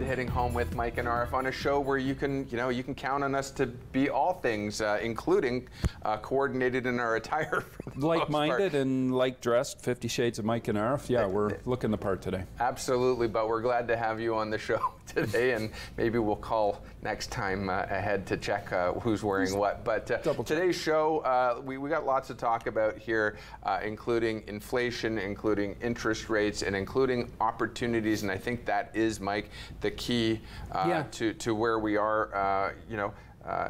Hitting Home with Mike and Arif on a show where you can count on us to be all things, including coordinated in our attire. Like-minded and like-dressed, 50 Shades of Mike and Arif. Yeah, we're looking the part today. Absolutely, but we're glad to have you on the show today, and maybe we'll call next time ahead to check who's wearing what. But today's show, we got lots to talk about here, including inflation, including interest rates, and including opportunities. And I think that is, Mike, the key to where we are.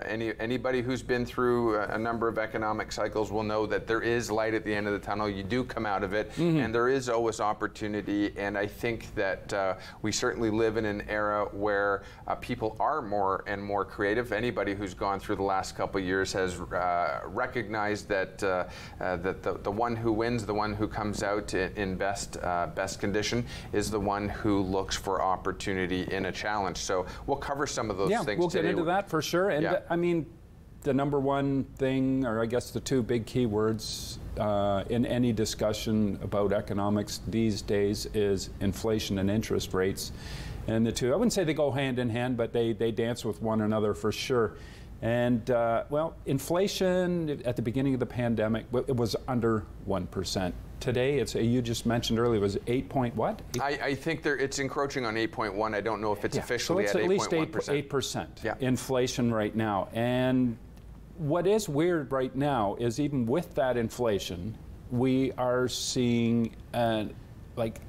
Anybody who's been through a number of economic cycles will know that there is light at the end of the tunnel. You do come out of it, and there is always opportunity. And I think that we certainly live in an era where people are more and more creative. Anybody who's gone through the last couple of years has recognized that the one who wins, the one who comes out in best condition, is the one who looks for opportunity in a challenge. So we'll cover some of those things today. Yeah, we'll get into that for sure. And I mean, the number one thing, or I guess the two big keywords in any discussion about economics these days is inflation and interest rates. And the two, I wouldn't say they go hand in hand, but they dance with one another for sure. And well, inflation at the beginning of the pandemic, it was under 1%. Today, it's you just mentioned earlier, was 8 point what? I think it's encroaching on 8.1. I don't know if it's officially so it's at least 8% inflation right now. And what is weird right now is even with that inflation, we are seeing like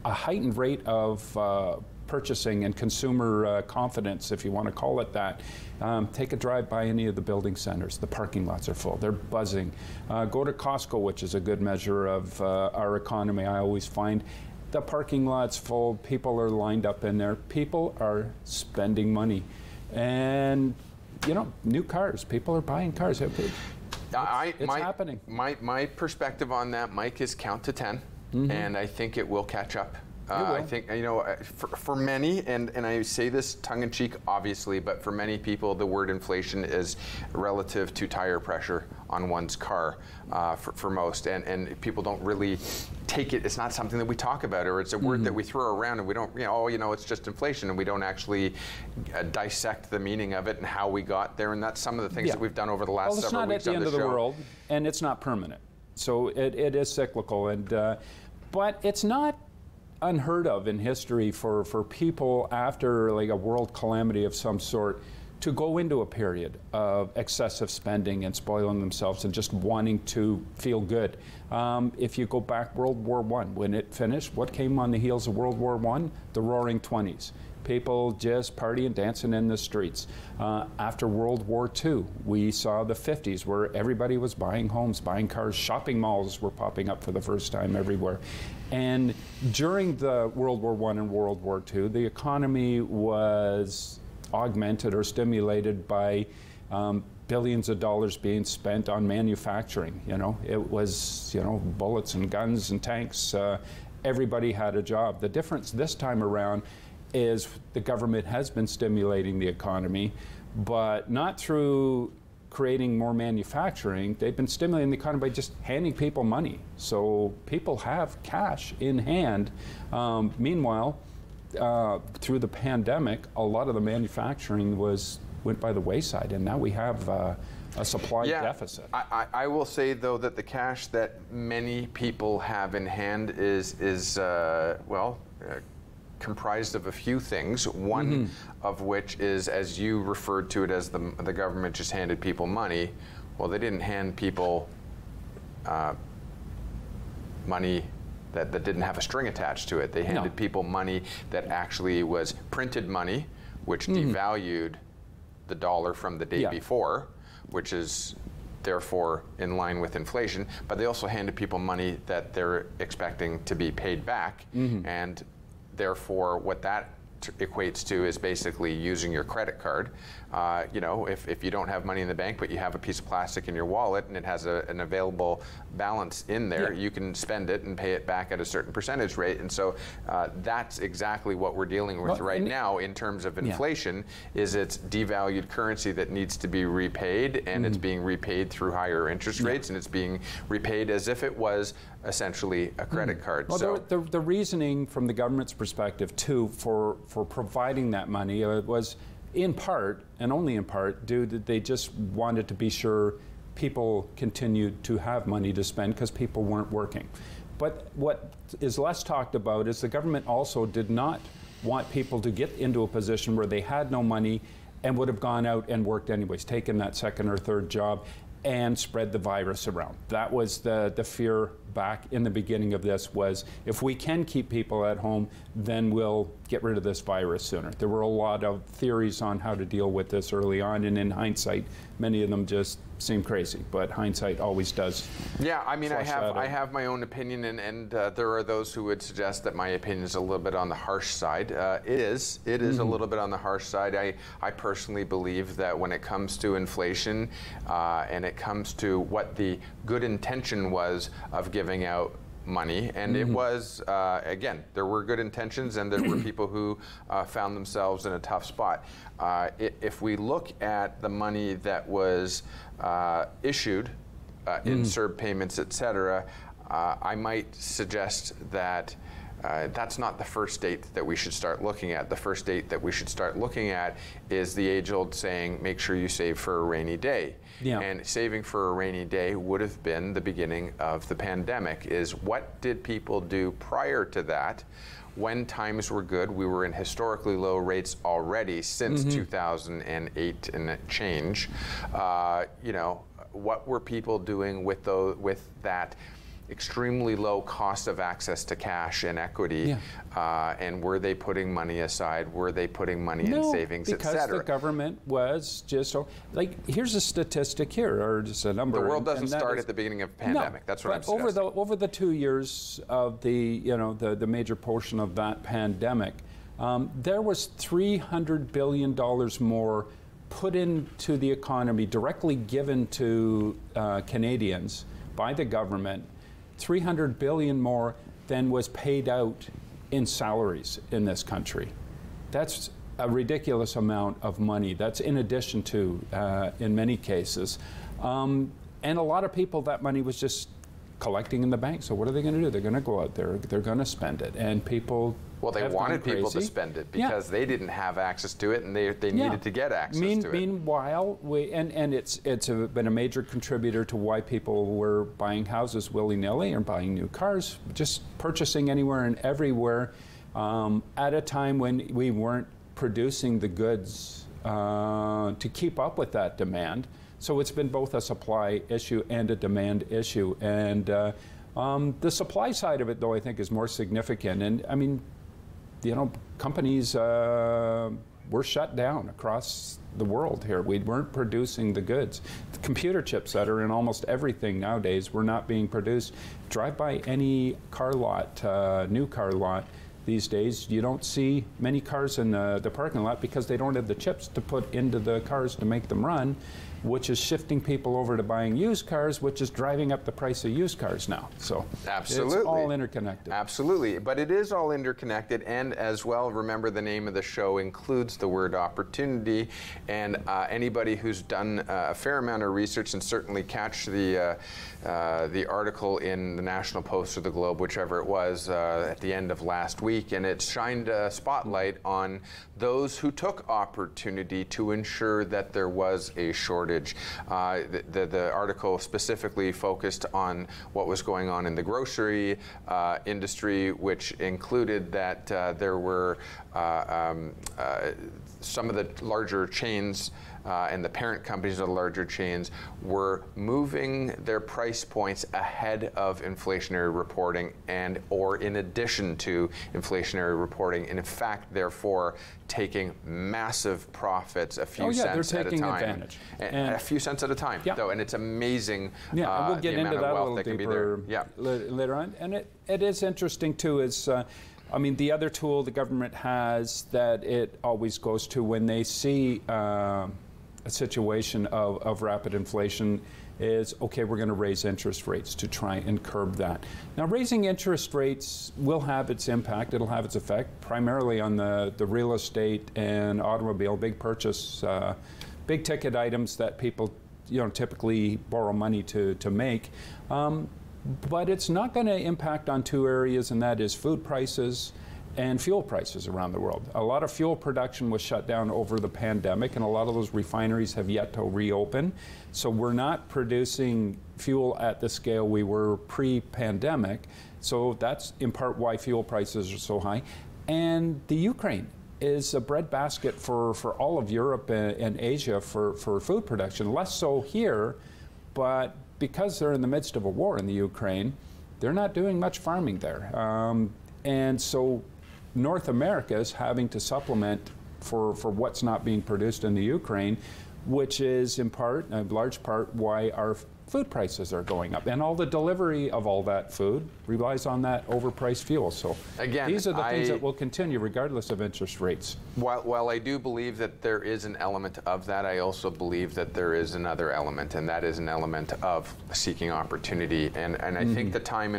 a heightened rate of purchasing and consumer confidence, if you want to call it that. Take a drive by any of the building centers. The parking lots are full. They're buzzing. Go to Costco, which is a good measure of our economy. I always find the parking lot's full. People are lined up in there. People are spending money. And, you know, new cars. People are buying cars. It's happening. My perspective on that, Mike, is count to 10. And I think it will catch up. I think, for many, and I say this tongue-in-cheek, obviously, but for many people, the word inflation is relative to tire pressure on one's car for most. And people don't really take it. It's not something that we talk about, or it's a word that we throw around, and we don't, it's just inflation, and we don't actually dissect the meaning of it and how we got there. And that's some of the things that we've done over the last several weeks on the show. It's not at the end of the world, and it's not permanent. So it is cyclical, and but it's not unheard of in history for people after like a world calamity of some sort to go into a period of excessive spending and spoiling themselves and just wanting to feel good. If you go back, World War I, when it finished, what came on the heels of World War I? The Roaring 20s. People just partying, dancing in the streets. After World War II, we saw the 50s where everybody was buying homes, buying cars, shopping malls were popping up for the first time everywhere. And during the World War I and World War II, the economy was augmented or stimulated by billions of dollars being spent on manufacturing. It was, bullets and guns and tanks. Everybody had a job. The difference this time around is the government has been stimulating the economy, but not through creating more manufacturing. They've been stimulating the economy by just handing people money. So people have cash in hand. Meanwhile, through the pandemic, a lot of the manufacturing went by the wayside, and now we have a supply deficit. I will say, though, that the cash that many people have in hand is comprised of a few things, one of which is, as you referred to it, as the government just handed people money. Well, they didn't hand people money that didn't have a string attached to it. They handed people money that actually was printed money, which devalued the dollar from the day before, which is therefore in line with inflation. But they also handed people money that they're expecting to be paid back, and therefore what that equates to is basically using your credit card. If you don't have money in the bank, but you have a piece of plastic in your wallet and it has an available balance in there, you can spend it and pay it back at a certain percentage rate. And so that's exactly what we're dealing with right now in terms of inflation, is it's devalued currency that needs to be repaid, and it's being repaid through higher interest rates, and it's being repaid as if it was essentially a credit card. Well, so the reasoning from the government's perspective too for for providing that money. It was in part, and only in part, due that they just wanted to be sure people continued to have money to spend because people weren't working. But what is less talked about is the government also did not want people to get into a position where they had no money and would have gone out and worked anyways, taken that second or third job and spread the virus around. That was the fear back in the beginning of this, was if we can keep people at home, then we'll get rid of this virus sooner. There were a lot of theories on how to deal with this early on, and in hindsight, many of them just seem crazy, but hindsight always does. Yeah, I mean, I have my own opinion, and there are those who would suggest that my opinion is a little bit on the harsh side. It is a little bit on the harsh side. I personally believe that when it comes to inflation and it comes to what the good intention was of giving out money, and it was, again, there were good intentions and there were people who found themselves in a tough spot. If we look at the money that was issued in CERB payments, et cetera, I might suggest that that's not the first date that we should start looking at. The first date that we should start looking at is the age-old saying, make sure you save for a rainy day. Yeah. And saving for a rainy day would have been the beginning of the pandemic. Is what did people do prior to that? When times were good, we were in historically low rates already since 2008 and change. You know, what were people doing with that extremely low cost of access to cash and equity, and were they putting money aside? Were they putting money in savings, et cetera? Because the government was just so, like, here's a statistic here, or just a number. The world doesn't start at the beginning of a pandemic. That's what I'm suggesting. Over the 2 years of the the major portion of that pandemic, there was $300 billion more put into the economy, directly given to Canadians by the government. $300 billion more than was paid out in salaries in this country. That's a ridiculous amount of money. That's in addition to, in many cases. And a lot of people, that money was just collecting in the bank. So what are they going to do? They're going to go out there, they're going to spend it. And people they wanted people to spend it because they didn't have access to it, and they needed to get access to it. Meanwhile, it's been a major contributor to why people were buying houses willy-nilly or buying new cars, just purchasing anywhere and everywhere at a time when we weren't producing the goods to keep up with that demand. So it's been both a supply issue and a demand issue. And the supply side of it, though, I think is more significant. And I mean, companies were shut down across the world here. We weren't producing the goods. The computer chips that are in almost everything nowadays were not being produced. Drive by any car lot, new car lot these days, you don't see many cars in the parking lot because they don't have the chips to put into the cars to make them run, which is shifting people over to buying used cars, which is driving up the price of used cars now. So absolutely, it's all interconnected. Absolutely, but it is all interconnected, and as well, remember the name of the show includes the word opportunity, and anybody who's done a fair amount of research and certainly catch the article in the National Post or the Globe, whichever it was, at the end of last week, and it shined a spotlight on those who took opportunity to ensure that there was a shortage. The article specifically focused on what was going on in the grocery industry, which included that there were some of the larger chains and the parent companies of the larger chains were moving their price points ahead of inflationary reporting or in addition to inflationary reporting, and in fact, therefore, taking massive profits a few cents at a time. Advantage. And a few cents at a time, though, and it's amazing and we'll get the into amount that of wealth a little that can be deeper there. Later on. And it is interesting, too, is I mean, the other tool the government has that it always goes to when they see a situation of rapid inflation is, okay, we're going to raise interest rates to try and curb that. Now, raising interest rates will have its impact. It'll have its effect primarily on the real estate and automobile, big purchase, big ticket items that people typically borrow money to make. But it's not going to impact on two areas, and that is food prices and fuel prices around the world. A lot of fuel production was shut down over the pandemic, and a lot of those refineries have yet to reopen. So we're not producing fuel at the scale we were pre-pandemic. So that's in part why fuel prices are so high. And the Ukraine is a breadbasket for all of Europe and Asia for food production. Less so here, but because they're in the midst of a war in the Ukraine, they're not doing much farming there. And so North America is having to supplement for what's not being produced in the Ukraine, which is in part, a large part, why our food prices are going up. And all the delivery of all that food relies on that overpriced fuel. So again, these are the things that will continue regardless of interest rates. While I do believe that there is an element of that, I also believe that there is another element, and that is an element of seeking opportunity. And I think the time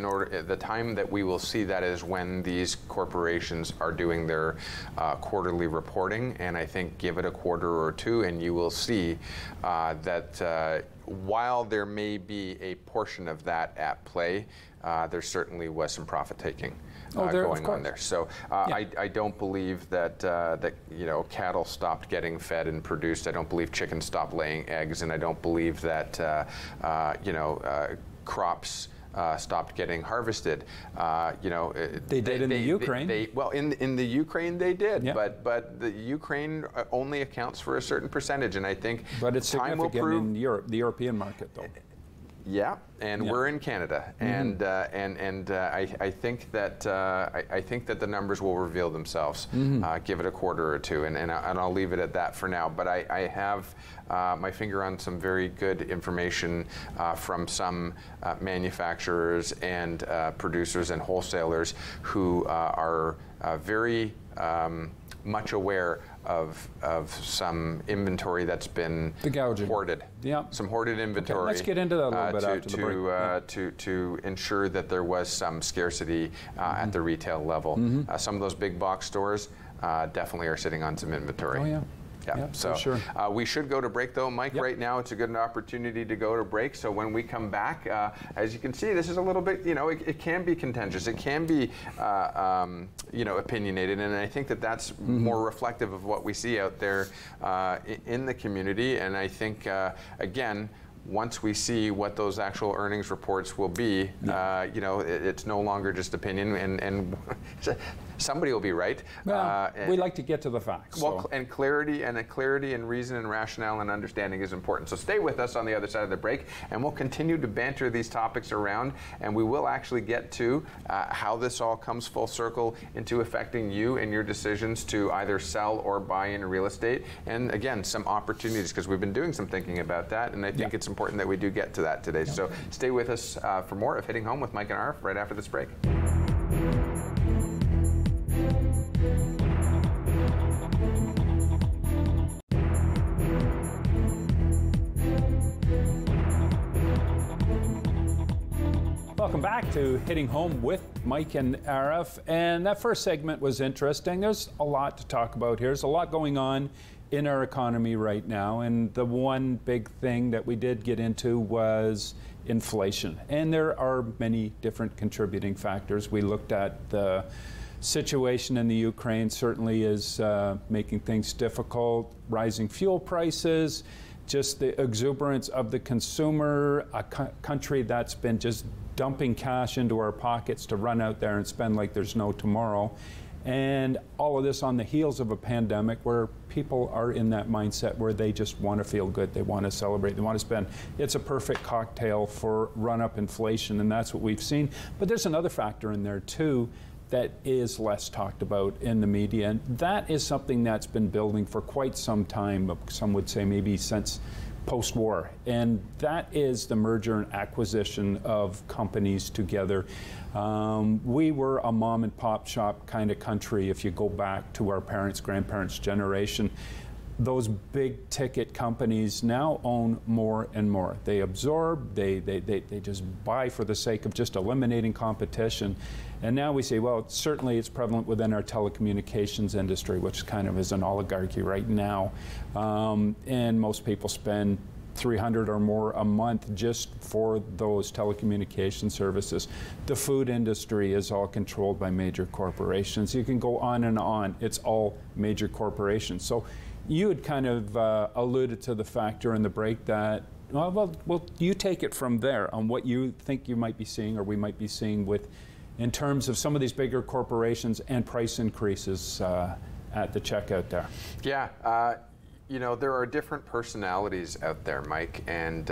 that we will see that is when these corporations are doing their quarterly reporting, and I think give it a quarter or two and you will see that while there may be a portion of that at play, there certainly was some profit taking going on there. So I don't believe that cattle stopped getting fed and produced. I don't believe chickens stopped laying eggs, and I don't believe that crops stopped getting harvested. They did in the Ukraine. Well, in the Ukraine they did, yeah. but the Ukraine only accounts for a certain percentage, and I think but it's significant in Europe, the European market, though. Yeah, and we're in Canada, and I think that the numbers will reveal themselves. Give it a quarter or two, and I'll leave it at that for now. But I have my finger on some very good information from some manufacturers and producers and wholesalers who are very much aware of some inventory that's been hoarded. Yeah. Some hoarded inventory. Okay, let's get into that a little bit after the break. To ensure that there was some scarcity at the retail level. Some of those big box stores definitely are sitting on some inventory. Oh, yeah. Yeah, so sure. We should go to break though, Mike. Right now it's a good opportunity to go to break. So when we come back, as you can see, this is a little bit, it can be contentious. It can be, opinionated. And I think that that's more reflective of what we see out there in the community. And I think, again, once we see what those actual earnings reports will be, it's no longer just opinion, and somebody will be right. Well, we like to get to the facts. Well, and clarity and reason and rationale and understanding is important. So stay with us on the other side of the break, and we'll continue to banter these topics around, and we will actually get to how this all comes full circle into affecting you and your decisions to either sell or buy in real estate, and again, some opportunities, because we've been doing some thinking about that, and I think it's important that we do get to that today. So stay with us for more of Hitting Home with Mike and Arif right after this break. Welcome back to Hitting Home with Mike and Arif. And that first segment was interesting. There's a lot to talk about here. There's a lot going on in our economy right now. And the one big thing that we did get into was inflation. And there are many different contributing factors. We looked at the situation in the Ukraine certainly is making things difficult, rising fuel prices, just the exuberance of the consumer, a country that's been just dumping cash into our pockets to run out there and spend like there's no tomorrow. And all of this on the heels of a pandemic where people are in that mindset where they just want to feel good, they want to celebrate, they want to spend. It's a perfect cocktail for run-up inflation, and that's what we've seen. But there's another factor in there too that is less talked about in the media, and that is something that's been building for quite some time, some would say maybe since post-war, and that is the merger and acquisition of companies together. We were a mom and pop shop kind of country if you go back to our parents, grandparents' generation. Those big ticket companies now own more and more. They absorb, they just buy for the sake of just eliminating competition. And now we say, well, certainly it's prevalent within our telecommunications industry, which kind of is an oligarchy right now. And most people spend $300 or more a month just for those telecommunication services. The food industry is all controlled by major corporations. You can go on and on. It's all major corporations. So you had kind of alluded to the fact during the break that, well, you take it from there on what you think you might be seeing or we might be seeing with, in terms of some of these bigger corporations and price increases at the checkout there. Yeah. You know, there are different personalities out there, Mike, and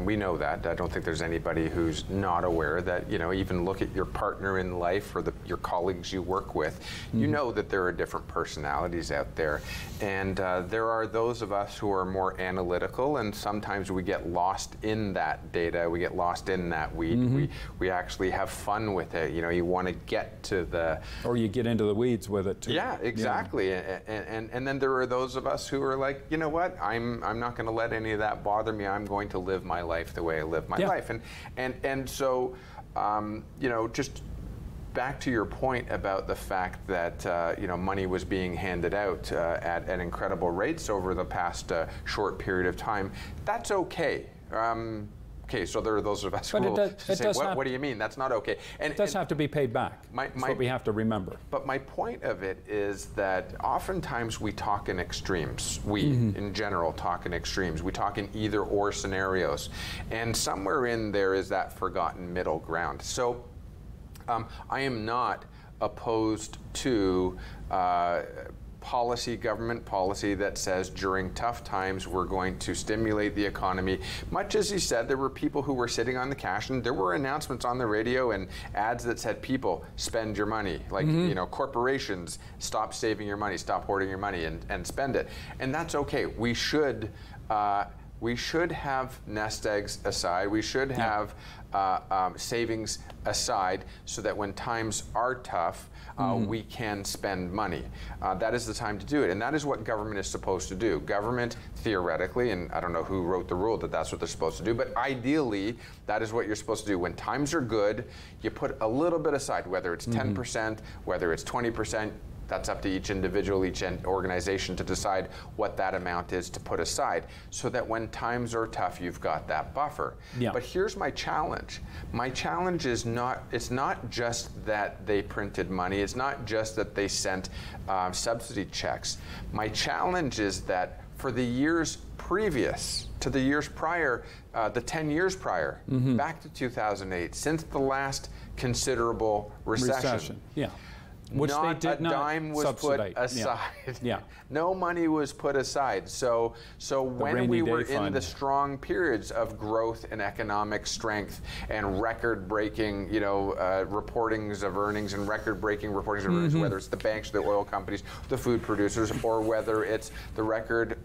we know that. I don't think there's anybody who's not aware that, you know, even look at your partner in life or your colleagues you work with, you know that there are different personalities out there. And there are those of us who are more analytical, and sometimes we get lost in that data, we get lost in that weed. We actually have fun with it. You know, you want to get to the... Or you get into the weeds with it, too. Yeah, exactly. Yeah. And then there are those of us who are like, you know what, I'm not going to let any of that bother me. I'm going to live my life the way I live my life. And so, you know, just back to your point about the fact that, you know, money was being handed out at incredible rates over the past short period of time. That's okay. Okay, so there are those of us who will say, what do you mean? That's not okay. And it does have to be paid back. That's what we have to remember. But my point of it is that oftentimes we talk in extremes. We, in general, talk in extremes. We talk in either-or scenarios. And somewhere in there is that forgotten middle ground. So I am not opposed to government policy that says during tough times we're going to stimulate the economy. Much as he said, there were people who were sitting on the cash, and there were announcements on the radio and ads that said, people, spend your money. Like, you know, corporations, stop saving your money, stop hoarding your money and spend it. And that's okay. We should have nest eggs aside. We should have savings aside so that when times are tough, we can spend money. That is the time to do it, and that is what government is supposed to do. Government, theoretically, and I don't know who wrote the rule that that's what they're supposed to do, but ideally, that is what you're supposed to do. When times are good, you put a little bit aside, whether it's 10%, whether it's 20%, that's up to each individual, each organization to decide what that amount is to put aside, so that when times are tough, you've got that buffer. Yeah. But here's my challenge. My challenge is it's not just that they printed money. It's not just that they sent subsidy checks. My challenge is that for the years previous to the years prior, the 10 years prior, back to 2008, since the last considerable recession. Yeah. Which not they did a not dime was subsidize. put aside. Yeah. No money was put aside. So when we were in the strong periods of growth and economic strength and record-breaking, you know, reportings of earnings and record-breaking reportings of earnings, whether it's the banks, the oil companies, the food producers, or whether it's the record,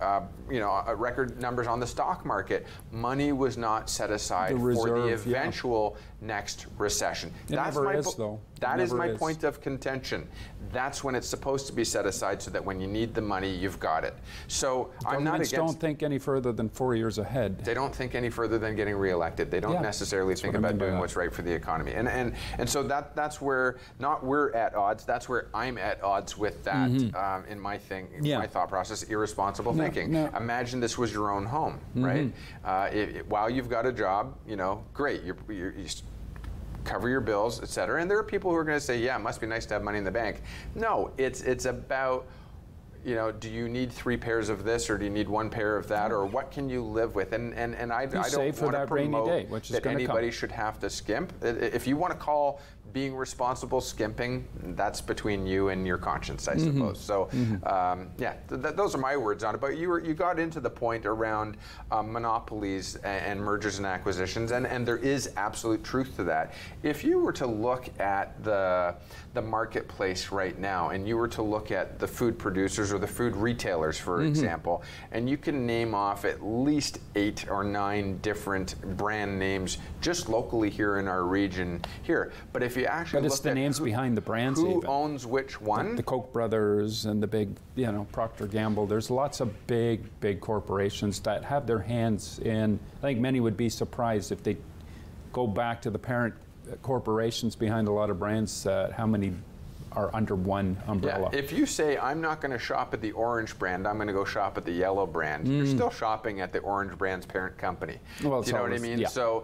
you know, record numbers on the stock market, money was not set aside for the eventual next recession. That is my point of contention. That's when it's supposed to be set aside, so that when you need the money, you've got it. So I'm not against. Don't think any further than 4 years ahead. They don't think any further than getting reelected. They don't necessarily think about doing what's right for the economy. And so that's where not we're at odds. That's where I'm at odds with that in my my thought process. Irresponsible thinking. Imagine this was your own home, right? While you've got a job, you know, great. You cover your bills, et cetera. And there are people who are going to say, yeah, it must be nice to have money in the bank. No, it's about, you know, do you need 3 pairs of this, or do you need 1 pair of that, or what can you live with? And I don't want to promote that anybody should have to skimp. If you want to call being responsible skimping, that's between you and your conscience, I suppose. So, yeah, those are my words on it. But you got into the point around monopolies and mergers and acquisitions, and there is absolute truth to that. If you were to look at the marketplace right now, and you were to look at the food producers or the food retailers, for example, and you can name off at least 8 or 9 different brand names just locally here in our region here. But if you actually look at names behind the brands, who owns which one? The Koch brothers and the big, you know, Procter & Gamble. There's lots of big corporations that have their hands in. I think many would be surprised if they go back to the parent corporations behind a lot of brands, how many are under one umbrella. Yeah, if you say, I'm not going to shop at the orange brand, I'm going to go shop at the yellow brand, you're still shopping at the orange brand's parent company. Well, you know what I mean? Yeah.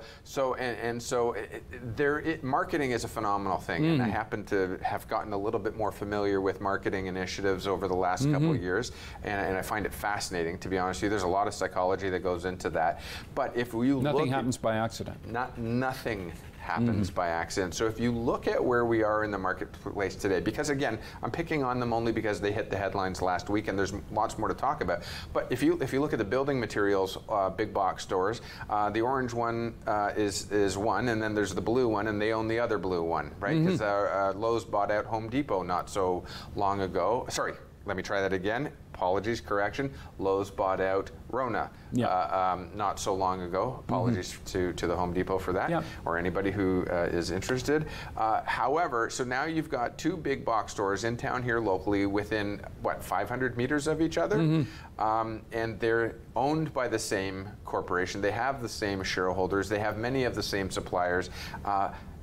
Marketing is a phenomenal thing, and I happen to have gotten a little bit more familiar with marketing initiatives over the last couple of years, and I find it fascinating, to be honest with you. There's a lot of psychology that goes into that. But if you nothing happens by accident. Nothing happens by accident. So if you look at where we are in the marketplace today, because again, I'm picking on them only because they hit the headlines last week, and there's lots more to talk about. But if you look at the building materials big box stores, the orange one is one, and then there's the blue one, and they own the other blue one, right? Because Lowe's bought out Home Depot not so long ago. Sorry, let me try that again. Apologies, correction. Lowe's bought out Rona not so long ago. Apologies to the Home Depot for that, or anybody who is interested. However, so now you've got two big box stores in town here locally within, 500 meters of each other? And they're owned by the same corporation. They have the same shareholders. They have many of the same suppliers.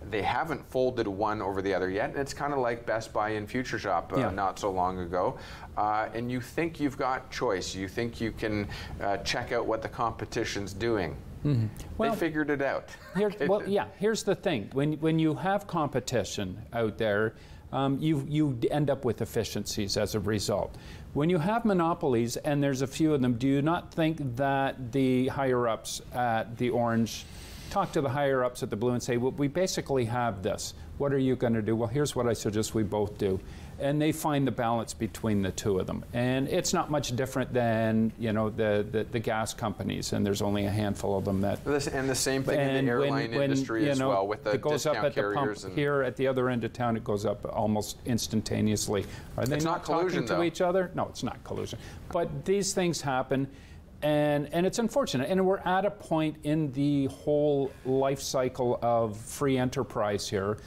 They haven't folded one over the other yet, and it's kind of like Best Buy and Future Shop not so long ago. And you think you've got choice. You think you can check out what the competition's doing. Well, they figured it out. Here's the thing. When you have competition out there, you end up with efficiencies as a result. When you have monopolies, and there's a few of them, do you not think that the higher-ups at the orange talk to the higher-ups at the blue and say, well, we basically have this. What are you going to do? Well, here's what I suggest we both do. And they find the balance between the two of them. And it's not much different than, the gas companies, and there's only a handful of them that... And the same thing in the airline industry as well, with the it goes discount up at carriers. The pump here at the other end of town, it goes up almost instantaneously. Are they not collusion, talking to each other? No, it's not collusion. But these things happen. And it's unfortunate. And we're at a point in the whole life cycle of free enterprise here.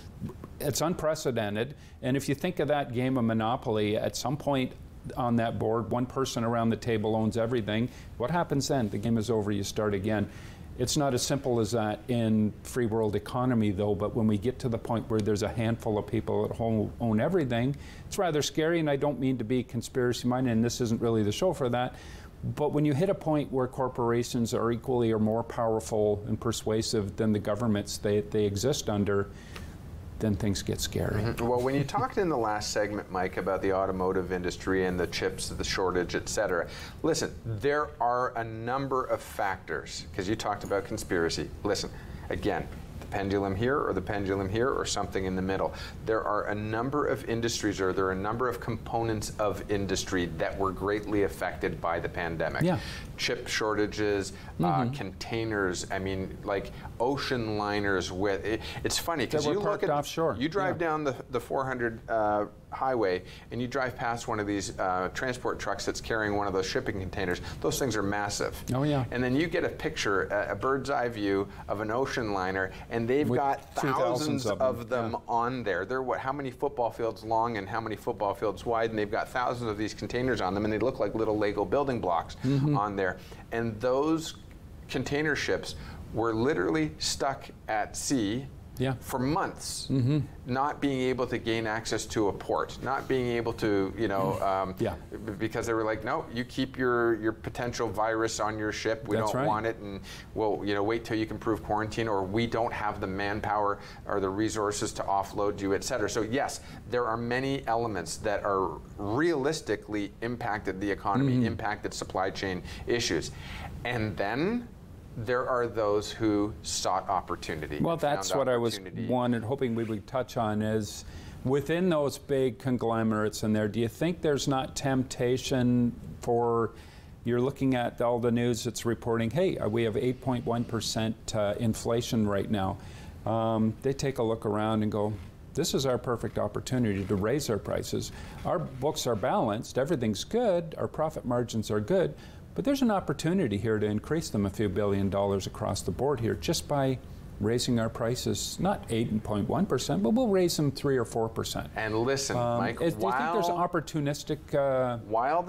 It's unprecedented. And if you think of that game of Monopoly, at some point on that board, one person around the table owns everything. What happens then? The game is over, you start again. It's not as simple as that in free world economy, though, but when we get to the point where there's a handful of people at home who own everything, it's rather scary, and I don't mean to be conspiracy-minded, and this isn't really the show for that. But when you hit a point where corporations are equally or more powerful and persuasive than the governments they exist under, then things get scary. Well, when you talked in the last segment, Mike, about the automotive industry and the chips, the shortage, et cetera, listen, there are a number of factors, because you talked about conspiracy. Listen, again, the pendulum here or the pendulum here or something in the middle. There are a number of industries, or there are a number of components of industry that were greatly affected by the pandemic. Chip shortages, containers, I mean, like ocean liners with, it's funny because you look at offshore. You drive down the 400 highway and you drive past one of these transport trucks that's carrying one of those shipping containers. Those things are massive. Oh yeah. And then you get a picture, a bird's eye view of an ocean liner, and they've got thousands of them on there. They're how many football fields long and how many football fields wide, and they've got thousands of these containers on them, and they look like little Lego building blocks on there. And those container ships were literally stuck at sea for months, not being able to gain access to a port, not being able to, because they were like, no, you keep your potential virus on your ship. We don't want it, and we'll, wait till you can prove quarantine, or we don't have the manpower or the resources to offload you, et cetera. So yes, there are many elements that are realistically impacted the economy, impacted supply chain issues, and then there are those who sought opportunity. Well, that's what I was hoping we would touch on is, within those big conglomerates in there, do you think there's not temptation for, you're looking at all the news that's reporting, hey, we have 8.1% inflation right now. They take a look around and go, this is our perfect opportunity to raise our prices. Our books are balanced, everything's good, our profit margins are good, but there's an opportunity here to increase them a few $1 billion across the board here just by raising our prices, not 8.1%, but we'll raise them 3 or 4%. And listen, Mike, do you think there's an opportunistic while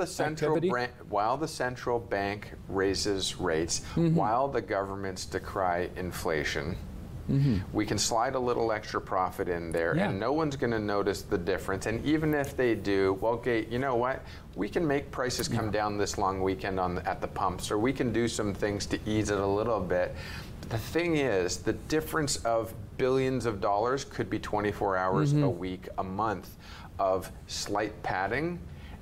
the central bank raises rates, while the governments decry inflation, We can slide a little extra profit in there, and no one's going to notice the difference. And even if they do, well, okay, you know what? We can make prices come down this long weekend at the pumps, or we can do some things to ease it a little bit. But the thing is, the difference of billions of dollars could be 24 hours a week, a month of slight padding,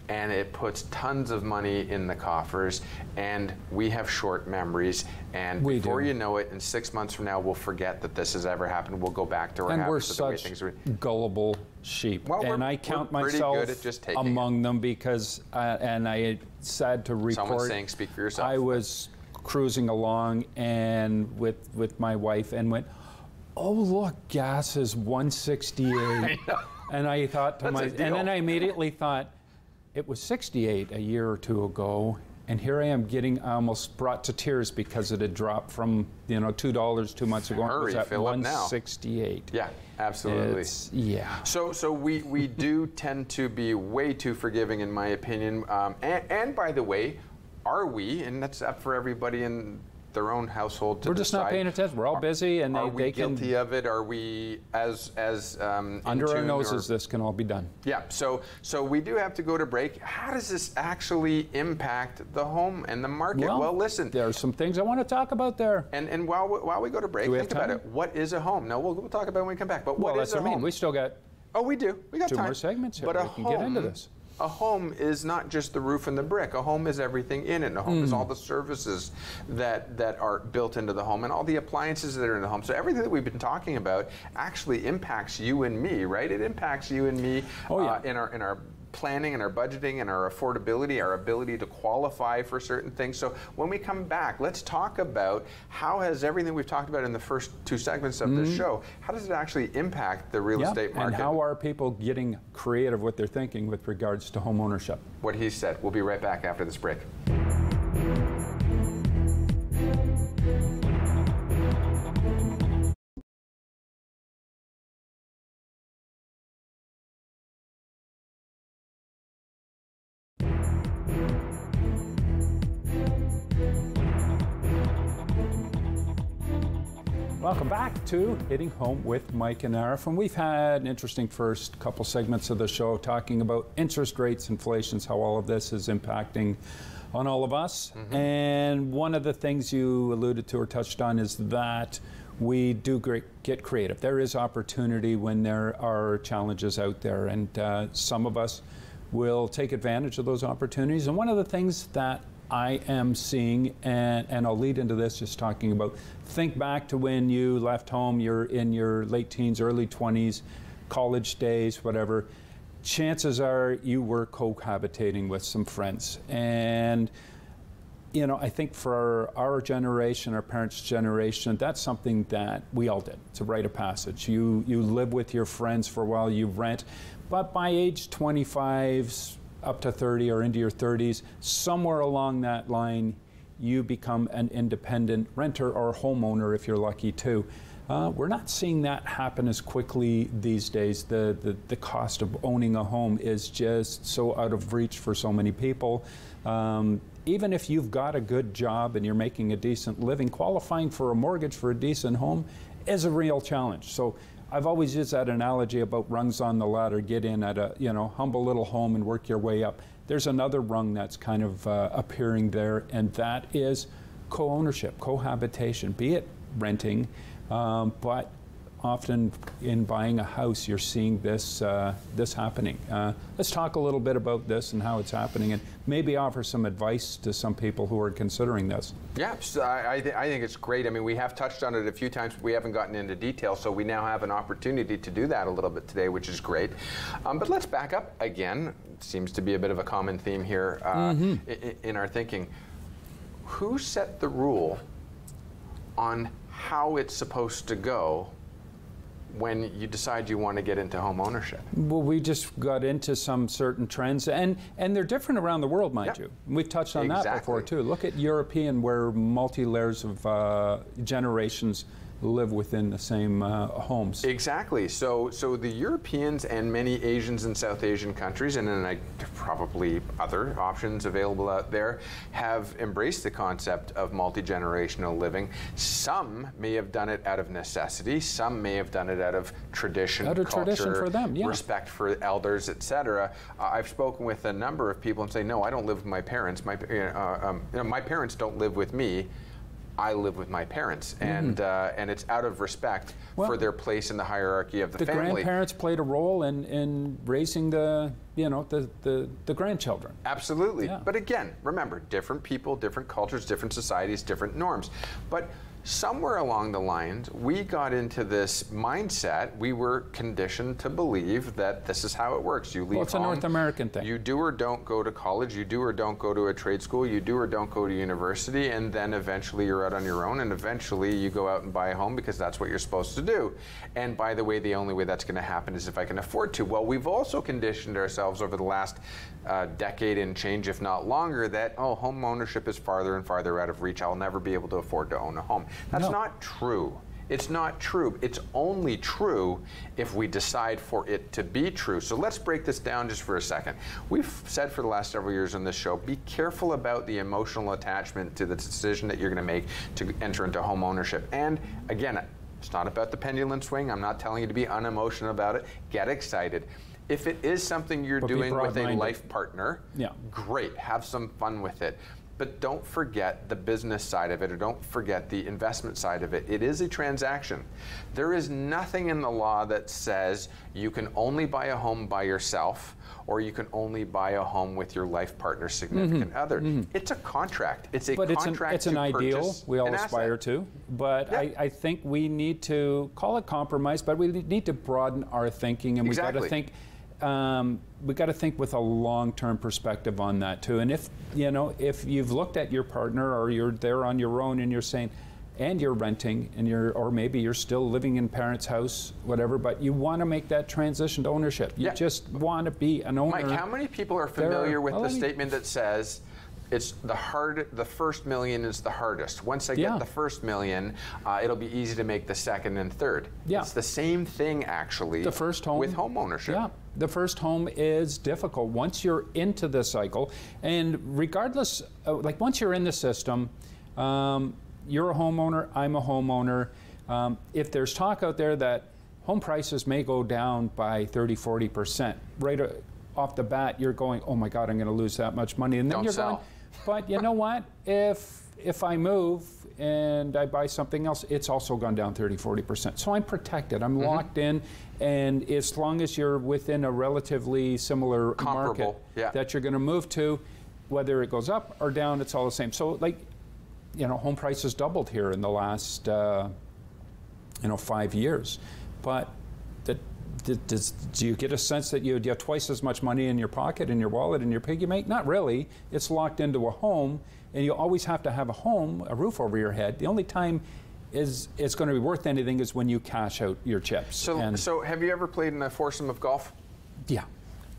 and it puts tons of money in the coffers, and we have short memories, and before you know it, in 6 months from now, we'll forget that this has ever happened. We'll go back to our habits of the way things were. And we're such gullible sheep, well, and I count myself among them because, and I sad to report, someone's saying, speak for yourself. I was cruising along and with my wife and went, oh look, gas is 168. I know. And I thought to myself, and then I immediately thought, it was 68 a year or two ago, and here I am getting almost brought to tears because it had dropped from $2 2 months ago. Hurry, it was at fill up now. 168. Yeah, absolutely. So we do tend to be way too forgiving, in my opinion. And by the way, are we? And that's up for everybody in their own household to We're just decide. not paying attention. We're all busy, and are they we can guilty of it? Are we under our noses? This can all be done. Yeah. So we do have to go to break. How does this actually impact the home and the market? Well, listen. There are some things I want to talk about there. And while we go to break, think about it. What is a home? No, we'll talk about it when we come back. But what is a home? I mean. We still got. Oh, we do. We got two time. more segments here. But we can get into this. A home is not just the roof and the brick. A home is everything in it. And a home is all the services that are built into the home and all the appliances that are in the home. So everything that we've been talking about actually impacts you and me, right? It impacts you and me in our planning and our budgeting and our affordability, our ability to qualify for certain things. So when we come back, let's talk about how has everything we've talked about in the first two segments of this show, how does it actually impact the real estate market? And how are people getting creative with their thinking with regards to home ownership? What he said. We'll be right back after this break. Welcome back to Hitting Home with Mike and Arif. And we've had an interesting first couple segments of the show talking about interest rates, inflations, how all of this is impacting on all of us. And one of the things you alluded to or touched on is that we do get creative. There is opportunity when there are challenges out there, and some of us will take advantage of those opportunities. And one of the things that I am seeing, and I'll lead into this just talking about, think back to when you left home, you're in your late teens, early 20s, college days, whatever. Chances are you were cohabitating with some friends. And, I think for our generation, our parents' generation, that's something that we all did. It's a rite of passage. You live with your friends for a while, you rent. But by age 25, up to 30 or into your 30s, somewhere along that line, you become an independent renter or homeowner if you're lucky too. We're not seeing that happen as quickly these days. The cost of owning a home is just so out of reach for so many people. Even if you've got a good job and you're making a decent living, qualifying for a mortgage for a decent home is a real challenge. So I've always used that analogy about rungs on the ladder. Get in at a humble little home and work your way up. There's another rung that's kind of appearing there, and that is co-ownership, cohabitation, be it renting, but often in buying a house, you're seeing this happening. Let's talk a little bit about this and how it's happening, and maybe offer some advice to some people who are considering this. Yeah, so I think it's great. I mean, we have touched on it a few times, but we haven't gotten into detail, so we now have an opportunity to do that a little bit today, which is great. But let's back up again. It seems to be a bit of a common theme here in our thinking. Who set the rule on how it's supposed to go when you decide you want to get into home ownership? Well, we just got into some certain trends, and they're different around the world, mind you. We've touched on that before too. Look at European, where multi-layers of generations live within the same homes. Exactly. So the Europeans and many Asians and South Asian countries, and then probably other options available out there, have embraced the concept of multi-generational living. Some may have done it out of necessity. Some may have done it out of tradition, culture, for them, yeah. respect for elders, etc. I've spoken with a number of people and say, no, I don't live with my parents. My parents don't live with me. I live with my parents, and it's out of respect for their place in the hierarchy of the family. The grandparents played a role in raising the grandchildren. Absolutely. Yeah. But again, remember, different people, different cultures, different societies, different norms. But somewhere along the lines, we got into this mindset. We were conditioned to believe that this is how it works. You leave home. Well, it's a North American thing. You do or don't go to college. You do or don't go to a trade school. You do or don't go to university. And then eventually you're out on your own. And eventually you go out and buy a home because that's what you're supposed to do. And by the way, the only way that's going to happen is if I can afford to. Well, we've also conditioned ourselves over the last decade and change, if not longer, that, home ownership is farther and farther out of reach. I'll never be able to afford to own a home. That's not true. It's not true. It's only true if we decide for it to be true. So let's break this down just for a second. We've said for the last several years on this show, be careful about the emotional attachment to the decision that you're going to make to enter into home ownership. And again, it's not about the pendulum swing. I'm not telling you to be unemotional about it. Get excited. If it is something you're doing with a life partner, great. Have some fun with it. But don't forget the business side of it, or don't forget the investment side of it. It is a transaction. There is nothing in the law that says you can only buy a home by yourself, or you can only buy a home with your life partner, significant other. It's a contract. It's a contract. It's an ideal we all aspire to. But I think we need to call it compromise, but we need to broaden our thinking, and we've got to think. We've got to think with a long-term perspective on that too. And if you've looked at your partner, or you're there on your own and you're saying, and you're renting, and or maybe you're still living in parents' house, whatever, but you want to make that transition to ownership. You just want to be an owner. Mike, how many people are familiar with the statement that says, it's the first million is the hardest. Once I get the first million, it'll be easy to make the second and third. It's the same thing, actually, the first home, with home ownership. Yeah, the first home is difficult once you're into the cycle. And regardless, once you're in the system, you're a homeowner, I'm a homeowner. If there's talk out there that home prices may go down by 30–40%, right off the bat, you're going, oh my God, I'm going to lose that much money. And then you're going, but you know what? If I move and I buy something else, it's also gone down 30–40%. So I'm protected. I'm locked in, and as long as you're within a relatively similar market that you're going to move to, whether it goes up or down, it's all the same. So home prices doubled here in the last 5 years, but do you get a sense that you have twice as much money in your pocket, in your wallet, in your piggy bank? Not really. It's locked into a home, and you always have to have a home, a roof over your head. The only time it's going to be worth anything is when you cash out your chips. So have you ever played in a foursome of golf? Yeah.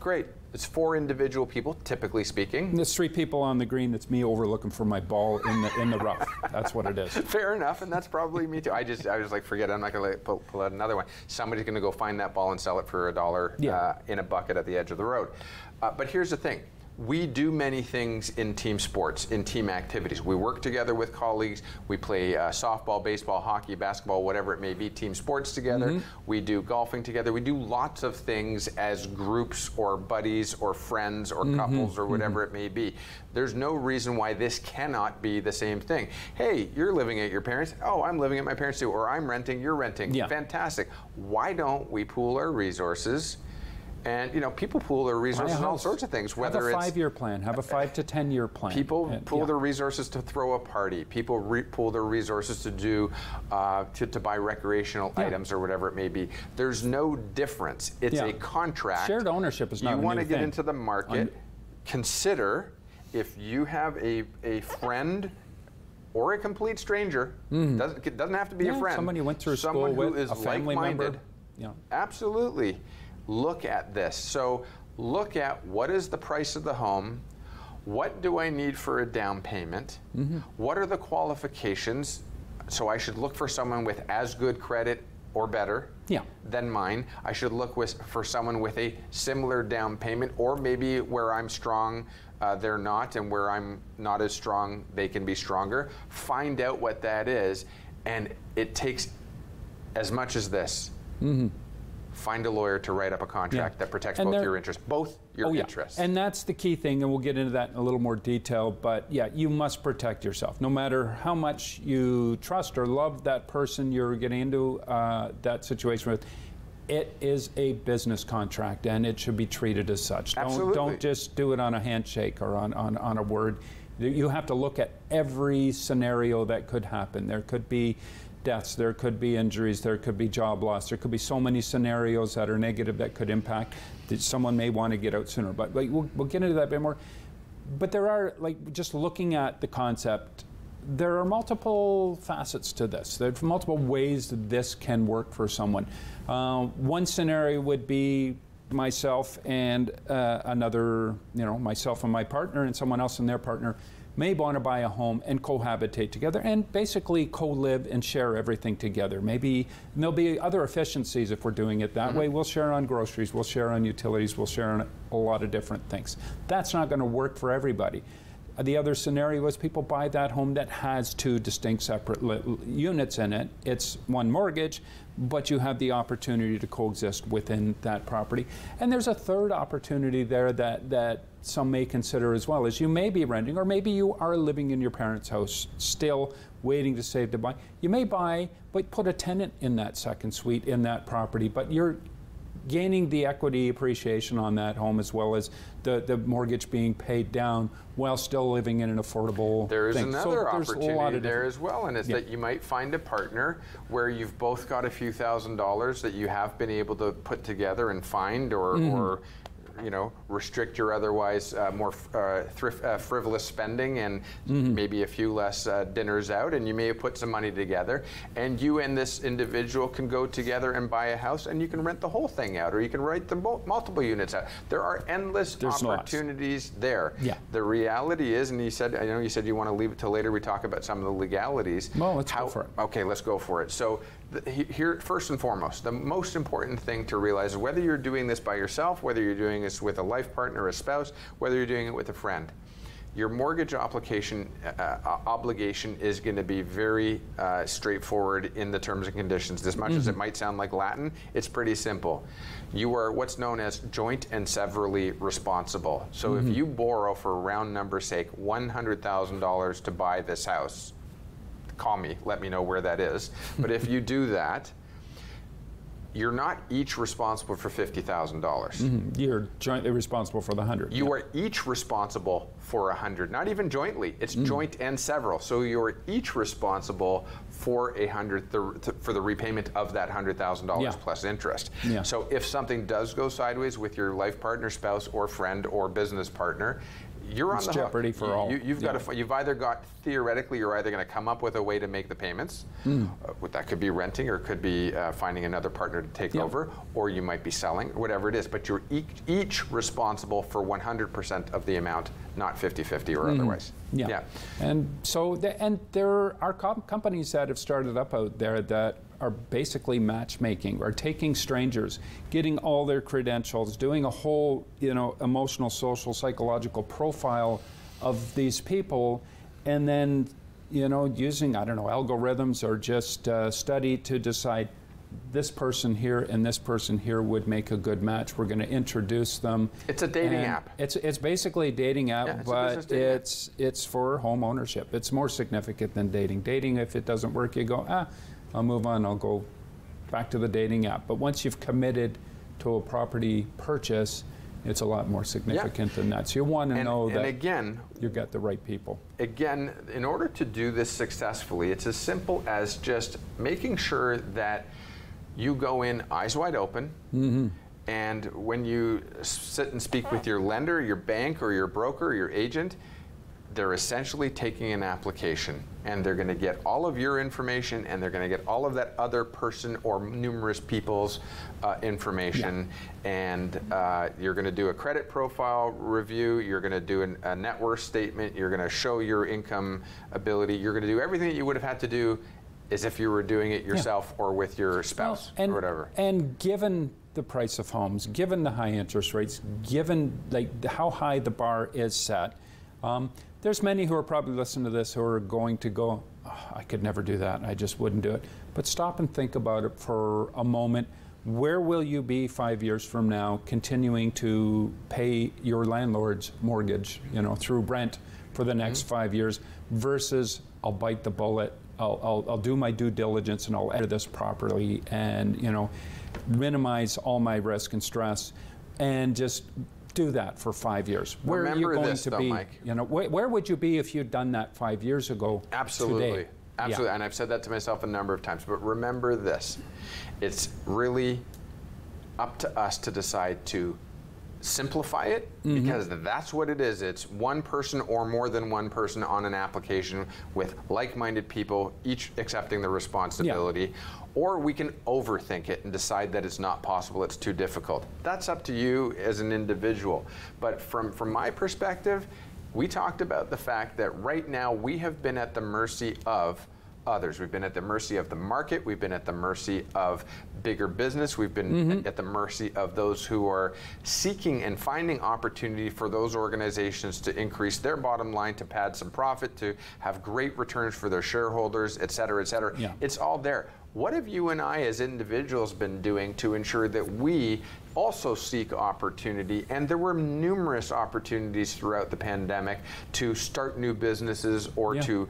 Great. It's 4 individual people, typically speaking. And there's 3 people on the green. That's me overlooking for my ball in the rough. That's what it is. Fair enough, and that's probably me too. I was like, forget it. I'm not going to pull out another one. Somebody's going to go find that ball and sell it for $1 in a bucket at the edge of the road. But here's the thing. We do many things in team sports, in team activities. We work together with colleagues. We play softball, baseball, hockey, basketball, whatever it may be, team sports together. We do golfing together. We do lots of things as groups or buddies or friends or couples or whatever it may be. There's no reason why this cannot be the same thing. Hey, you're living at your parents'. Oh, I'm living at my parents' too. Or I'm renting, you're renting. Fantastic. Why don't we pool our resources? And people pool their resources on all sorts of things. Whether have a 5-year plan, have a 5 to 10-year plan. People pool their resources to throw a party. People pool their resources to do to buy recreational items or whatever it may be. There's no difference. It's a contract. Shared ownership is not a new thing. You want to get into the market. Consider if you have a friend or a complete stranger. It doesn't have to be a friend. Somebody you went through school with, who is a family member. Absolutely. Look at this. So look at what is the price of the home, what do I need for a down payment, what are the qualifications, So I should look for someone with as good credit or better than mine. I should look for someone with a similar down payment, or maybe where I'm strong, they're not, and where I'm not as strong, they can be stronger. Find out what that is, and it takes as much as this. Find a lawyer to write up a contract that protects both your interests, interests. And that's the key thing, and we'll get into that in a little more detail, but yeah, you must protect yourself. No matter how much you trust or love that person you're getting into that situation with, it is a business contract, and it should be treated as such. Absolutely. Don't just do it on a handshake or on a word. You have to look at every scenario that could happen. There could be deaths, there could be injuries, there could be job loss, there could be so many scenarios that are negative that could impact that someone may want to get out sooner. But we'll get into that a bit more. But there are, just looking at the concept, there are multiple facets to this. There's multiple ways that this can work for someone. One scenario would be myself and myself and my partner and someone else and their partner may want to buy a home and cohabitate together and basically co-live and share everything together. Maybe there'll be other efficiencies if we're doing it that way. We'll share on groceries, we'll share on utilities, we'll share on a lot of different things. That's not going to work for everybody. The other scenario is people buy that home that has two distinct separate units in it. It's one mortgage, but you have the opportunity to coexist within that property. And there's a third opportunity there that some may consider as well, is you may be renting, or maybe you are living in your parents' house, still waiting to save to buy. You may buy, but put a tenant in that second suite in that property, but you're gaining the equity appreciation on that home as well as the mortgage being paid down while still living in an affordable There's thing. another opportunity there as well, and it's that you might find a partner where you've both got a few $1,000s that you have been able to put together and find or restrict your otherwise more frivolous spending and maybe a few less dinners out, and you may have put some money together, and you and this individual can go together and buy a house, and you can rent the whole thing out, or you can rent the multiple units out. There are endless opportunities there. The reality is, and I know you said you want to leave it till later, we talk about some of the legalities. Well, let's go for it. Okay, let's go for it. So here, first and foremost, the most important thing to realize is whether you're doing this by yourself, whether you're doing this with a life partner, a spouse, whether you're doing it with a friend, your mortgage obligation is going to be very straightforward in the terms and conditions. As much as it might sound like Latin, it's pretty simple. You are what's known as joint and severally responsible. So if you borrow, for round number's sake, $100,000 to buy this house, call me, let me know where that is. But if you do that, you're not each responsible for $50,000. You're jointly responsible for the 100. You are each responsible for 100, not even jointly. It's joint and several. So you're each responsible for for the repayment of that $100,000 plus interest. So if something does go sideways with your life partner, spouse, or friend, or business partner, you're on the jeopardy hook. For all. You've either got, theoretically, you're either going to come up with a way to make the payments. That could be renting, or it could be finding another partner to take over, or you might be selling, whatever it is. But you're each responsible for 100% of the amount, not 50-50 or otherwise. And so, there are companies that have started up out there that are basically matchmaking, or taking strangers, getting all their credentials, doing a whole, emotional, social, psychological profile of these people, and then, using, algorithms or just study to decide this person here and this person here would make a good match. We're going to introduce them. It's a dating app. It's basically a dating app, but it's for home ownership. It's more significant than dating. Dating, if it doesn't work, you go, I'll move on, I'll go back to the dating app. But once you've committed to a property purchase, it's a lot more significant than that. So you want to know that you got the right people. Again, in order to do this successfully, it's as simple as just making sure that you go in eyes wide open, and when you sit and speak with your lender, your bank, or your broker, or your agent, they're essentially taking an application, and they're going to get all of your information, and they're going to get all of that other person or numerous people's information, and you're going to do a credit profile review, you're going to do a net worth statement, you're going to show your income ability, you're going to do everything that you would have had to do as if you were doing it yourself or with your spouse or whatever. And given the price of homes, given the high interest rates, given like how high the bar is set, there's many who are probably listening to this who are going to go, oh, I could never do that, I just wouldn't do it. But stop and think about it for a moment. Where will you be 5 years from now continuing to pay your landlord's mortgage, through rent for the next 5 years versus I'll bite the bullet, I'll do my due diligence and I'll enter this properly and, minimize all my risk and stress and just do that for 5 years. Where are you going to be? Mike. Where would you be if you'd done that 5 years ago? Absolutely. Today? Absolutely. Yeah. And I've said that to myself a number of times. But remember this. It's really up to us to decide to simplify it, because that's what it is. It's one person or more than one person on an application with like-minded people, each accepting the responsibility. Yeah. Or we can overthink it and decide that it's not possible, it's too difficult. That's up to you as an individual. But from my perspective, we talked about the fact that right now we have been at the mercy of others. We've been at the mercy of the market. We've been at the mercy of bigger business. We've been at the mercy of those who are seeking and finding opportunity for those organizations to increase their bottom line, to pad some profit, to have great returns for their shareholders, et cetera, et cetera. Yeah. It's all there. What have you and I as individuals been doing to ensure that we also seek opportunity? And there were numerous opportunities throughout the pandemic to start new businesses or to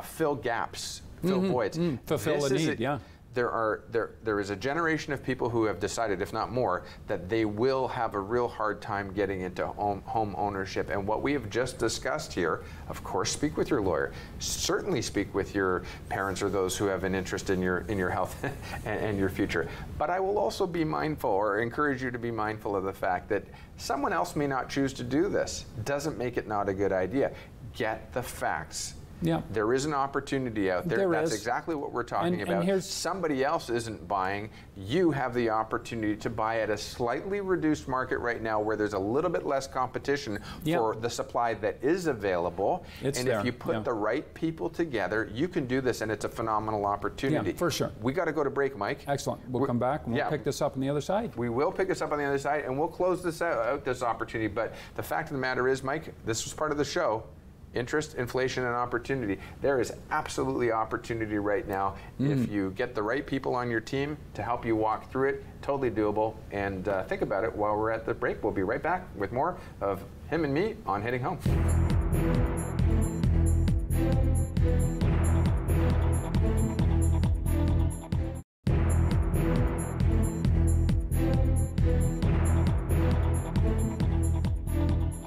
fill gaps, fill voids. Fulfill a need, There is a generation of people who have decided, if not more, that they will have a real hard time getting into home ownership. And what we have just discussed here, of course, speak with your lawyer. Certainly speak with your parents or those who have an interest in your health and your future. But I will also be mindful, or encourage you to be mindful of the fact that someone else may not choose to do this. Doesn't make it not a good idea. Get the facts. Yeah. There is an opportunity out there. That's exactly what we're talking about. And somebody else isn't buying. You have the opportunity to buy at a slightly reduced market right now where there's a little bit less competition for the supply that is available. If you put the right people together, you can do this, and it's a phenomenal opportunity. Yeah, for sure. We got to go to break, Mike. Excellent. We'll come back and we'll pick this up on the other side. We will pick this up on the other side, and we'll close this out, this opportunity. But the fact of the matter is, Mike, this was part of the show. Interest, inflation, and opportunity. There is absolutely opportunity right now if you get the right people on your team to help you walk through it. Totally doable. And think about it while we're at the break. We'll be right back with more of him and me on Heading Home.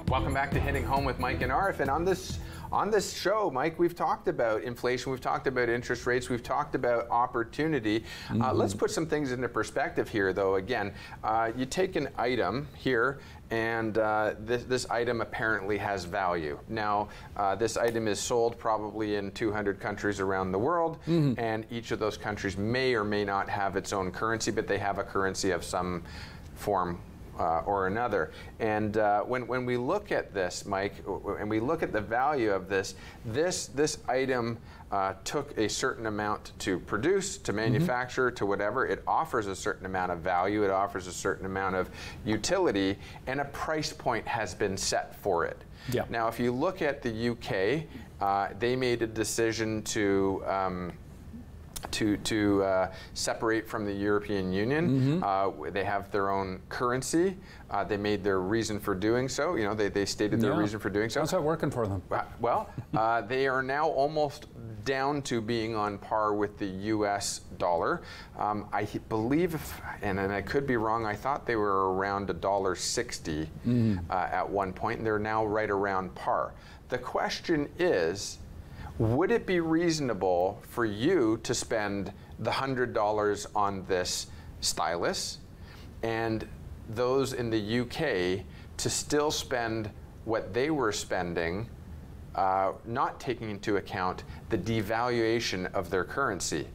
Welcome back to Hitting Home with Mike and Arif. And on this show, Mike, we've talked about inflation, we've talked about interest rates, we've talked about opportunity. Let's put some things into perspective here, though. Again, you take an item here, and this item apparently has value. Now, this item is sold probably in 200 countries around the world, and each of those countries may or may not have its own currency, but they have a currency of some form or another. And when we look at this, Mike, and we look at the value of this item took a certain amount to produce, to manufacture, to whatever. It offers a certain amount of value, it offers a certain amount of utility, and a price point has been set for it. Yeah. Now, if you look at the UK, they made a decision to separate from the European Union. They have their own currency. They made their reason for doing so. You know, they stated their reason for doing so. How's that working for them? Well, they are now almost down to being on par with the US dollar. I believe, and I could be wrong, I thought they were around $1.60 at one point, and they're now right around par. The question is, would it be reasonable for you to spend the $100 on this stylus and those in the UK to still spend what they were spending, not taking into account the devaluation of their currency?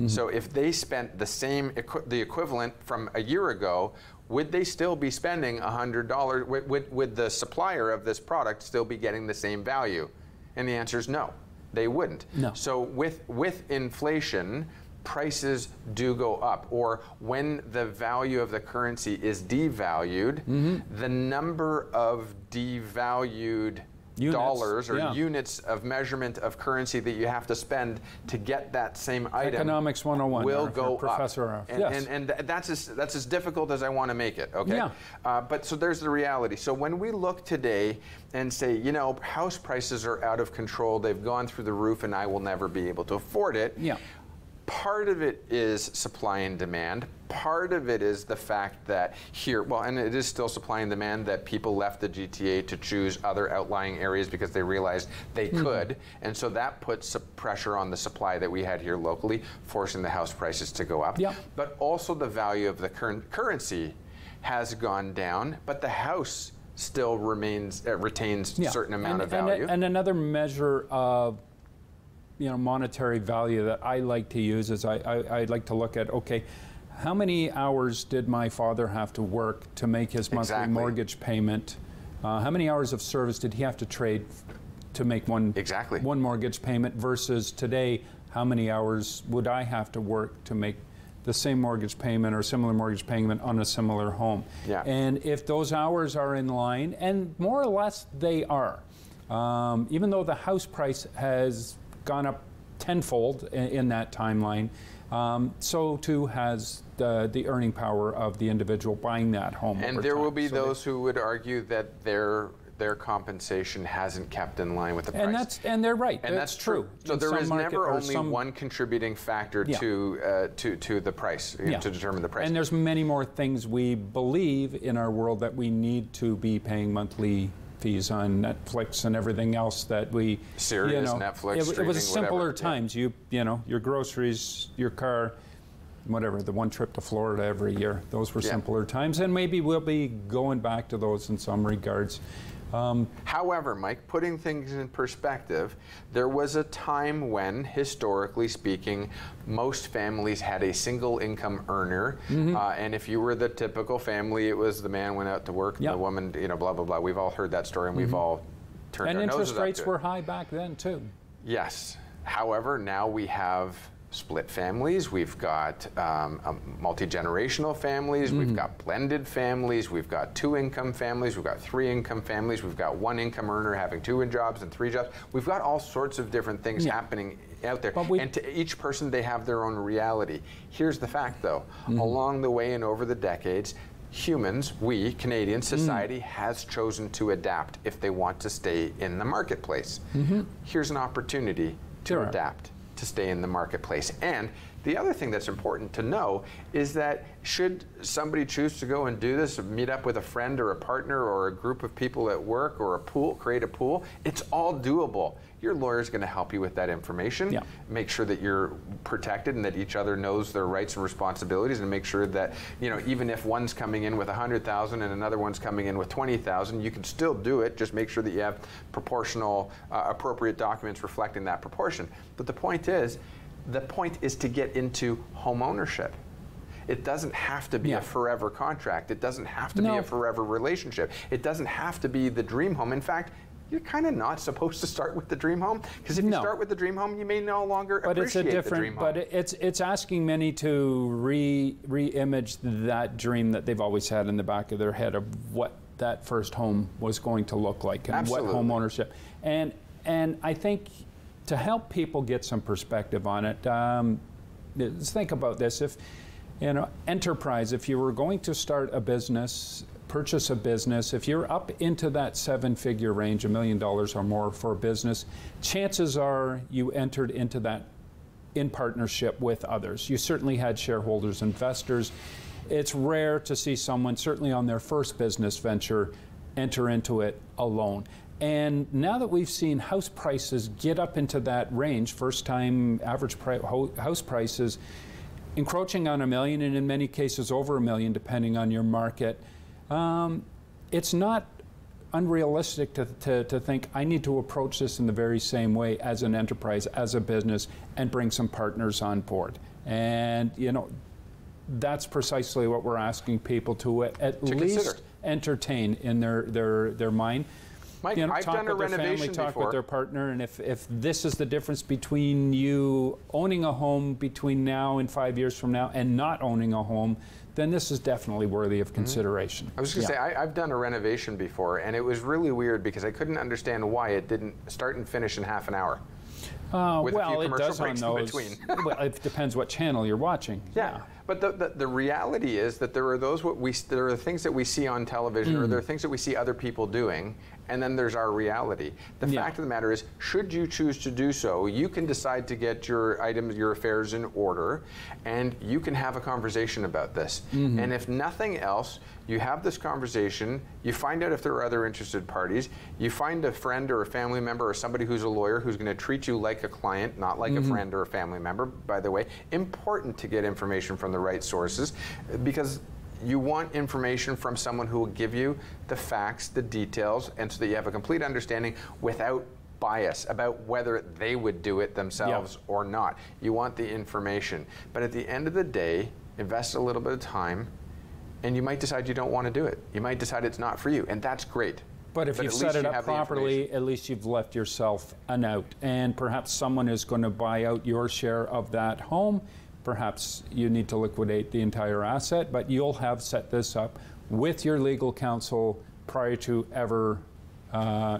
So if they spent the equivalent from a year ago, would they still be spending $100? Would the supplier of this product still be getting the same value? And the answer is no. They wouldn't. No. So with inflation, prices do go up, or when the value of the currency is devalued, the number of devalued dollars or units of measurement of currency that you have to spend to get that same item Economics 101 will go Professor up. Arif. And that's as difficult as I want to make it, okay? Yeah. But so there's the reality. So when we look today and say, you know, house prices are out of control, they've gone through the roof and I will never be able to afford it. Yeah. Part of it is supply and demand. Part of it is the fact that here, well, and it is still supply and demand, that people left the GTA to choose other outlying areas because they realized they could. And so that puts pressure on the supply that we had here locally, forcing the house prices to go up. Yeah. But also the value of the currency has gone down, but the house still retains a certain amount of value. And another measure of monetary value that I like to use is I like to look at, okay, how many hours did my father have to work to make his monthly mortgage payment? How many hours of service did he have to trade to make one mortgage payment versus today, how many hours would I have to work to make the same mortgage payment or similar mortgage payment on a similar home? Yeah. And if those hours are in line, and more or less they are, even though the house price has gone up tenfold in that timeline, so too has the earning power of the individual buying that home. And there will be those who would argue that their compensation hasn't kept in line with the price. And they're right. And that's true. So there is never only one contributing factor to the price, to determine the price. And there's many more things we believe in our world that we need to be paying monthly fees on Netflix and everything else that we Sirius, Netflix, it was simpler whatever. times. You know, your groceries, your car, whatever, the one trip to Florida every year. Those were simpler times, and maybe we'll be going back to those in some regards. However, Mike, putting things in perspective, there was a time when, historically speaking, most families had a single income earner, and if you were the typical family, it was the man went out to work, the woman, blah, blah, blah. We've all heard that story, and we've all turned our noses up to it. And interest rates were high back then, too. Yes. However, now we have split families, we've got multi-generational families, we've got blended families, we've got 2-income families, we've got 3-income families, we've got 1-income earner having 2 jobs and 3 jobs. We've got all sorts of different things happening out there. And to each person, they have their own reality. Here's the fact, though. Along the way and over the decades, humans, we, Canadian society, has chosen to adapt if they want to stay in the marketplace. Here's an opportunity to adapt, to stay in the marketplace. And the other thing that's important to know is that should somebody choose to go and do this, meet up with a friend or a partner or a group of people at work or a pool, create a pool, it's all doable. Your lawyer's going to help you with that information, make sure that you're protected and that each other knows their rights and responsibilities, and make sure that, even if one's coming in with 100,000 and another one's coming in with 20,000, you can still do it. Just make sure that you have proportional, appropriate documents reflecting that proportion. But the point is to get into home ownership. It doesn't have to be a forever contract. It doesn't have to be a forever relationship. It doesn't have to be the dream home. In fact, you're kind of not supposed to start with the dream home, because if you start with the dream home, you may no longer appreciate the dream home. But it's asking many to re-image that dream that they've always had in the back of their head of what that first home was going to look like and what home ownership. And I think to help people get some perspective on it, let's think about this. If enterprise, if you were going to start a business, purchase a business, if you're up into that 7-figure range, $1 million or more for a business, chances are you entered into that in partnership with others. You certainly had shareholders, investors. It's rare to see someone, certainly on their first business venture, enter into it alone. And now that we've seen house prices get up into that range, first time average house prices encroaching on $1 million, and in many cases over $1 million, depending on your market, it's not unrealistic to think I need to approach this in the very same way as an enterprise, as a business, and bring some partners on board. And that's precisely what we're asking people to at least entertain in their mind. Mike, you know, I've talk done a with their renovation family, talk before. with their partner, and if this is the difference between you owning a home between now and 5 years from now and not owning a home, then this is definitely worthy of consideration. I was going to say, I've done a renovation before, and it was really weird because I couldn't understand why it didn't start and finish in half an hour. With a few commercial breaks in between. Well, it depends what channel you're watching. Yeah. But the reality is that there are there are things that we see on television, or there are things that we see other people doing, and then there's our reality. The fact of the matter is, should you choose to do so, you can decide to get your items, your affairs in order, and you can have a conversation about this. And if nothing else, you have this conversation, you find out if there are other interested parties, you find a friend or a family member or somebody who's a lawyer who's going to treat you like a client, not like a friend or a family member, by the way. Important to get information from the right sources, because you want information from someone who will give you the facts, the details, and so that you have a complete understanding without bias about whether they would do it themselves or not. You want the information. But at the end of the day, invest a little bit of time, and you might decide you don't want to do it. You might decide it's not for you, and that's great. But if you've set it up properly, at least you've left yourself an out. And perhaps someone is going to buy out your share of that home. Perhaps you need to liquidate the entire asset, but you'll have set this up with your legal counsel prior to ever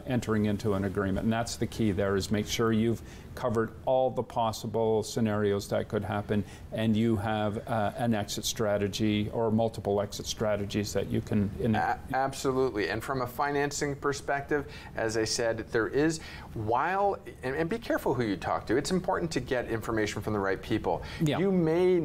entering into an agreement. And that's the key there, is make sure you've covered all the possible scenarios that could happen, and you have an exit strategy or multiple exit strategies that you can... Absolutely. And from a financing perspective, as I said, there is, and be careful who you talk to. It's important to get information from the right people. You may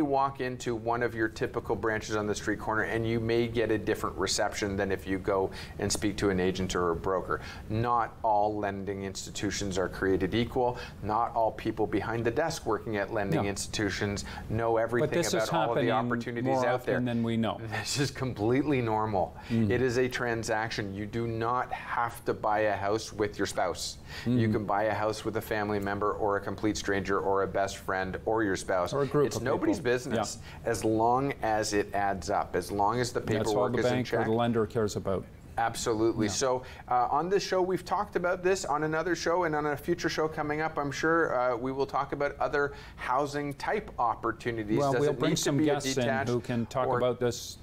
walk into one of your typical branches on the street corner, and you may get a different reception than if you go and speak to an agent or a broker. Not all lending institutions are created equal. Not all people behind the desk working at lending institutions know everything about all of the opportunities out there. Than we know. This is completely normal. It is a transaction. You do not have to buy a house with your spouse. You can buy a house with a family member or a complete stranger or a best friend or your spouse. Or a group it's of nobody's people. business as long as it adds up, as long as the paperwork is in check. That's all the bank or the lender cares about. Absolutely. So on this show, we've talked about this. On another show and on a future show coming up, I'm sure we will talk about other housing type opportunities. Well, Does we'll it bring need some to be guests in who can talk about this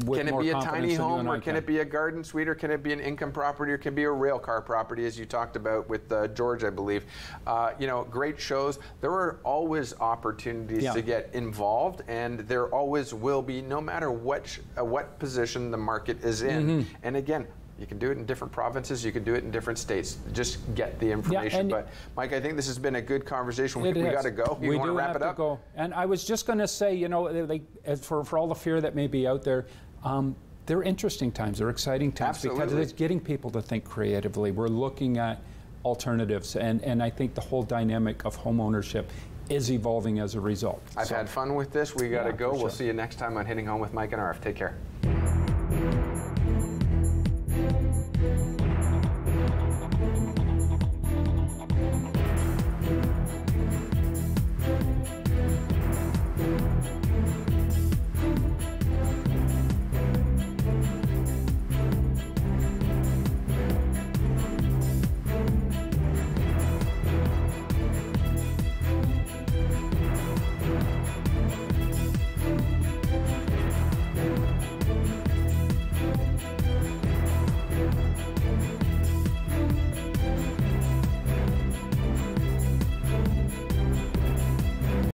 with Can it more be a confidence tiny than you home, and or I can it be a garden suite, or can it be an income property, or can it be a rail car property, as you talked about with George, I believe. You know, great shows. There are always opportunities to get involved, and there always will be, no matter what position the market is in. And again, you can do it in different provinces. You can do it in different states. Just get the information. But Mike, I think this has been a good conversation. We got to go. You want to wrap it up? Go. And I was just going to say, you know, like, for all the fear that may be out there, they're interesting times. They're exciting times because it's getting people to think creatively. We're looking at alternatives, and I think the whole dynamic of home ownership is evolving as a result. I've had fun with this. We got to go. We'll see you next time on Hitting Home with Mike and Arif. Take care.